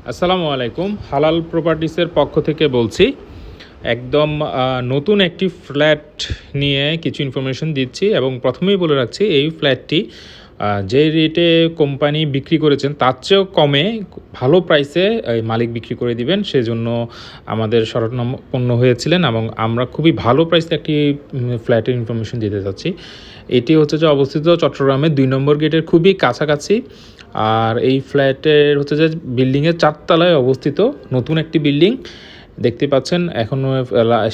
আসসালামু আলাইকুম। হালাল প্রপার্টিসের পক্ষ থেকে বলছি। একদম নতুন একটি ফ্ল্যাট নিয়ে কিছু ইনফরমেশন দিচ্ছি এবং প্রথমেই বলে রাখছি এই ফ্ল্যাটটি যে রেটে কোম্পানি বিক্রি করেছেন তার চেয়েও কমে ভালো প্রাইসে মালিক বিক্রি করে দিবেন, সেজন্য আমাদের শরণাপন্ন হয়েছিলেন এবং আমরা খুবই ভালো প্রাইসে একটি ফ্ল্যাটের ইনফরমেশন দিতে চাচ্ছি। এটি হচ্ছে যে অবস্থিত চট্টগ্রামের 2 নম্বর গেটের খুবই কাছাকাছি। আর এই ফ্ল্যাটের হচ্ছে যে বিল্ডিংয়ের 4 তলায় অবস্থিত নতুন একটি বিল্ডিং দেখতে পাচ্ছেন। এখনও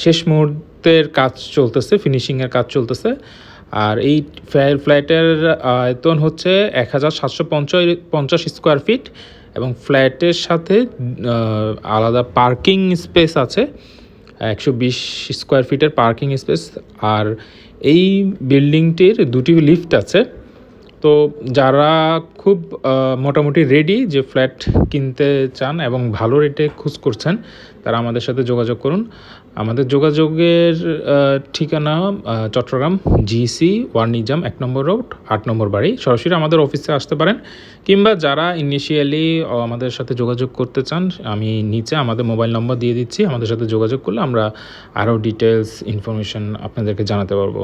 শেষ মুহূর্তের কাজ চলতেছে, ফিনিশিংয়ের কাজ চলতেছে। আর এই ফ্ল্যাটের আয়তন হচ্ছে 1750 স্কোয়ার ফিট এবং ফ্ল্যাটের সাথে আলাদা পার্কিং স্পেস আছে, 120 স্কোয়ার ফিটের পার্কিং স্পেস। আর এই বিল্ডিংটির 2টি লিফট আছে। তো যারা খুব মোটামুটি রেডি যে ফ্ল্যাট কিনতে চান এবং ভালো রেটে খোঁজ করছেন, তারা আমাদের সাথে যোগাযোগ করুন। আমাদের যোগাযোগের ঠিকানা চট্টগ্রাম জিসি ওয়ার্নিজাম 1 নম্বর রোড 8 নম্বর বাড়ি। সরাসরি আমাদের অফিসে আসতে পারেন, কিংবা যারা ইনিশিয়ালি আমাদের সাথে যোগাযোগ করতে চান, আমি নিচে আমাদের মোবাইল নম্বর দিয়ে দিচ্ছি। আমাদের সাথে যোগাযোগ করলে আমরা আরও ডিটেলস ইনফরমেশন আপনাদেরকে জানাতে পারবো।